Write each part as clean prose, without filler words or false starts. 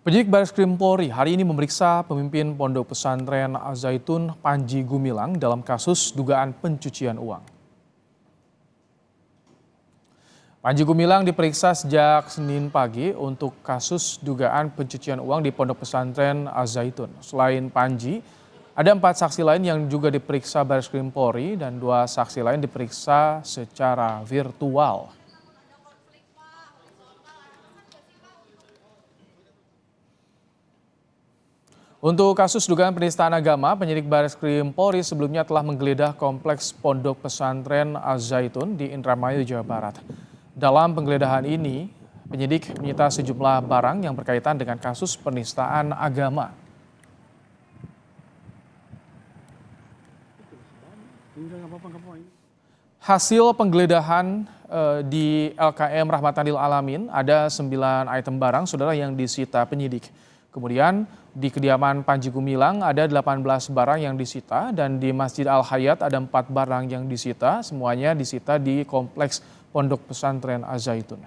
Penyidik Bareskrim Polri hari ini memeriksa pemimpin Pondok Pesantren Al-Zaitun Panji Gumilang dalam kasus dugaan pencucian uang. Panji Gumilang diperiksa sejak Senin pagi untuk kasus dugaan pencucian uang di Pondok Pesantren Al-Zaitun. Selain Panji, ada 4 saksi lain yang juga diperiksa Bareskrim Polri dan 2 saksi lain diperiksa secara virtual. Untuk kasus dugaan penistaan agama, penyidik Bareskrim Polri sebelumnya telah menggeledah kompleks Pondok Pesantren Al-Zaitun di Indramayu, Jawa Barat. Dalam penggeledahan ini, penyidik menyita sejumlah barang yang berkaitan dengan kasus penistaan agama. Hasil penggeledahan di LKM Rahmatan lil Alamin ada 9 item barang saudara yang disita penyidik. Kemudian di kediaman Panji Gumilang ada 18 barang yang disita dan di Masjid Al-Hayat ada 4 barang yang disita, semuanya disita di kompleks Pondok Pesantren Al-Zaitun.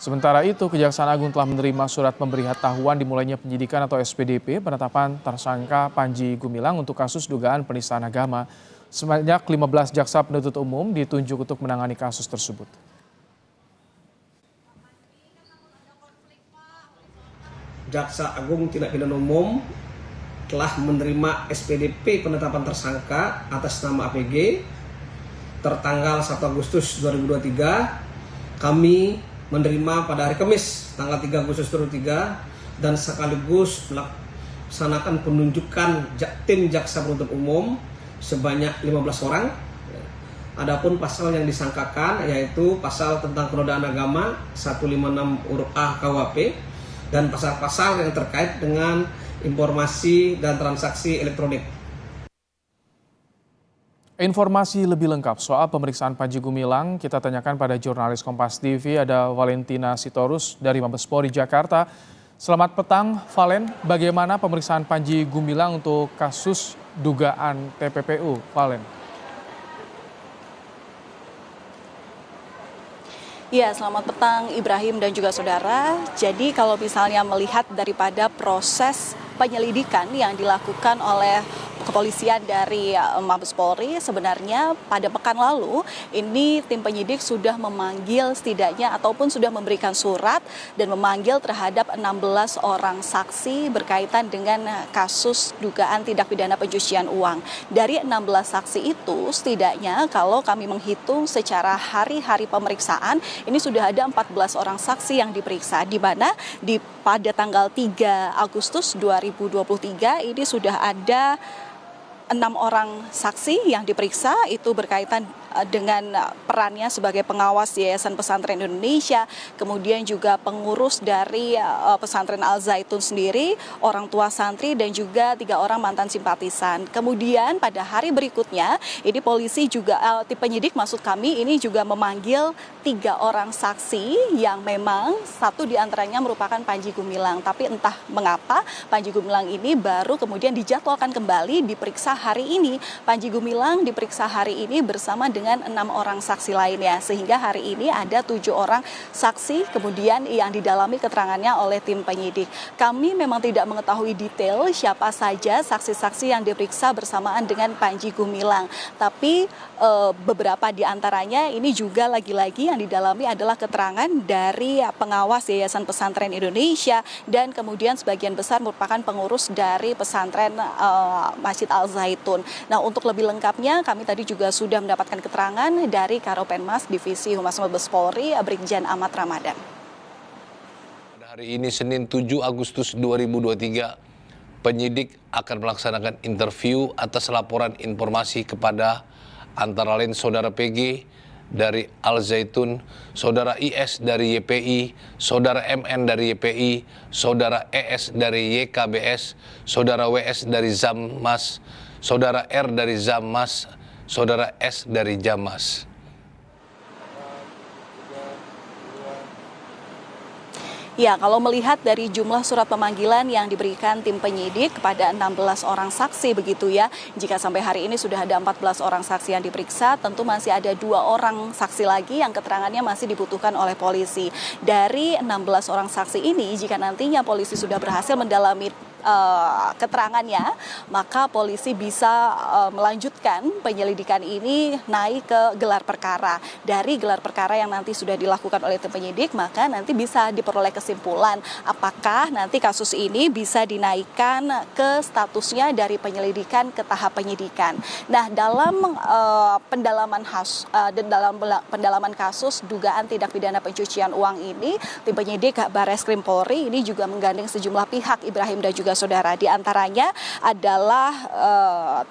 Sementara itu, Kejaksaan Agung telah menerima surat pemberitahuan dimulainya penyidikan atau SPDP penetapan tersangka Panji Gumilang untuk kasus dugaan penistaan agama. Sebanyak 15 jaksa penuntut umum ditunjuk untuk menangani kasus tersebut. Jaksa Agung Tindak Pidana Umum telah menerima SPDP penetapan tersangka atas nama APG tertanggal 1 Agustus 2023. Kami menerima pada hari Kamis tanggal 3 Agustus 2023 dan sekaligus melaksanakan penunjukan tim jaksa penuntut umum sebanyak 15 orang. Adapun pasal yang disangkakan yaitu pasal tentang penodaan agama 156 huruf A KUHP dan pasal-pasal yang terkait dengan informasi dan transaksi elektronik. Informasi lebih lengkap soal pemeriksaan Panji Gumilang kita tanyakan pada jurnalis Kompas TV, ada Valentina Sitorus dari Mabes Polri Jakarta. Selamat petang, Valen. Bagaimana pemeriksaan Panji Gumilang untuk kasus dugaan TPPU, Valen? Ya, selamat petang Ibrahim dan juga saudara. Jadi kalau misalnya melihat daripada proses penyelidikan yang dilakukan oleh kepolisian dari Mabes Polri, sebenarnya pada pekan lalu ini tim penyidik sudah memanggil setidaknya ataupun sudah memberikan surat dan memanggil terhadap 16 orang saksi berkaitan dengan kasus dugaan tindak pidana pencucian uang. Dari 16 saksi itu setidaknya kalau kami menghitung secara hari-hari pemeriksaan ini sudah ada 14 orang saksi yang diperiksa, di mana pada tanggal 3 Agustus 2023 ini sudah ada 6 orang saksi yang diperiksa, itu berkaitan dengan perannya sebagai pengawas Yayasan Pesantren Indonesia, kemudian juga pengurus dari Pesantren Al-Zaitun sendiri, orang tua santri, dan juga 3 orang mantan simpatisan. Kemudian pada hari berikutnya, ini polisi juga, tim penyidik maksud kami, ini juga memanggil 3 orang saksi yang memang satu diantaranya merupakan Panji Gumilang. Tapi entah mengapa Panji Gumilang ini baru kemudian dijadwalkan kembali diperiksa hari ini. Panji Gumilang diperiksa hari ini bersama dengan 6 orang saksi lainnya, sehingga hari ini ada 7 orang saksi kemudian yang didalami keterangannya oleh tim penyidik. Kami memang tidak mengetahui detail siapa saja saksi-saksi yang diperiksa bersamaan dengan Panji Gumilang, tapi beberapa di antaranya ini juga lagi-lagi yang didalami adalah keterangan dari pengawas Yayasan Pesantren Indonesia dan kemudian sebagian besar merupakan pengurus dari pesantren Masjid Al-Zaitun. Nah, untuk lebih lengkapnya kami tadi juga sudah mendapatkan keterangan dari Karopenmas Divisi Humas Mabes Polri, Brigjen Ahmad Ramadan. Pada hari ini Senin 7 Agustus 2023, penyidik akan melaksanakan interview atas laporan informasi kepada antara lain Saudara PG dari Al-Zaitun, Saudara IS dari YPI, Saudara MN dari YPI, Saudara ES dari YKBS, Saudara WS dari Zammas, Saudara R dari Zammas, Saudara S dari Jamas. Ya, kalau melihat dari jumlah surat pemanggilan yang diberikan tim penyidik kepada 16 orang saksi begitu ya, jika sampai hari ini sudah ada 14 orang saksi yang diperiksa, tentu masih ada 2 orang saksi lagi yang keterangannya masih dibutuhkan oleh polisi. Dari 16 orang saksi ini, jika nantinya polisi sudah berhasil mendalami keterangannya, maka polisi bisa melanjutkan penyelidikan ini naik ke gelar perkara. Dari gelar perkara yang nanti sudah dilakukan oleh tim penyidik, maka nanti bisa diperoleh kesimpulan apakah nanti kasus ini bisa dinaikkan ke statusnya dari penyelidikan ke tahap penyidikan. Nah, dalam pendalaman kasus dugaan tindak pidana pencucian uang ini, tim penyidik Barreskrim Polri ini juga menggandeng sejumlah pihak, Ibrahim dan juga saudara. Di antaranya adalah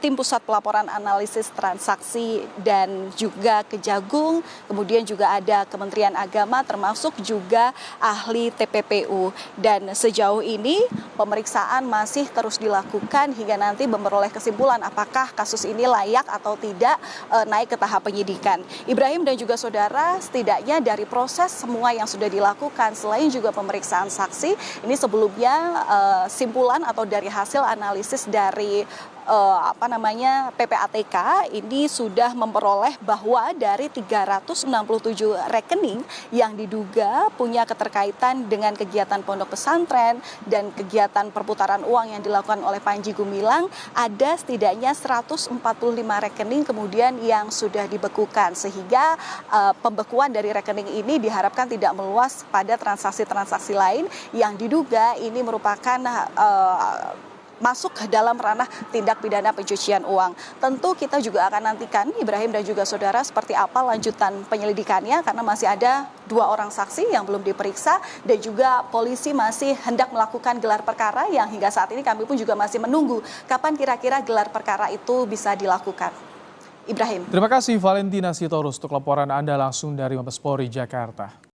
tim pusat pelaporan analisis transaksi dan juga Kejagung, kemudian juga ada Kementerian Agama termasuk juga ahli TPPU. Dan sejauh ini pemeriksaan masih terus dilakukan hingga nanti memperoleh kesimpulan apakah kasus ini layak atau tidak naik ke tahap penyidikan. Ibrahim dan juga saudara, setidaknya dari proses semua yang sudah dilakukan selain juga pemeriksaan saksi, ini sebelumnya simpulan atau dari hasil analisis dari PPATK ini sudah memperoleh bahwa dari 367 rekening yang diduga punya keterkaitan dengan kegiatan pondok pesantren dan kegiatan perputaran uang yang dilakukan oleh Panji Gumilang, ada setidaknya 145 rekening kemudian yang sudah dibekukan, sehingga pembekuan dari rekening ini diharapkan tidak meluas pada transaksi-transaksi lain yang diduga ini merupakan masuk ke dalam ranah tindak pidana pencucian uang. Tentu kita juga akan nantikan, Ibrahim dan juga saudara, seperti apa lanjutan penyelidikannya, karena masih ada 2 orang saksi yang belum diperiksa dan juga polisi masih hendak melakukan gelar perkara yang hingga saat ini kami pun juga masih menunggu kapan kira-kira gelar perkara itu bisa dilakukan. Ibrahim. Terima kasih Valentina Sitorus untuk laporan Anda langsung dari Mabes Polri Jakarta.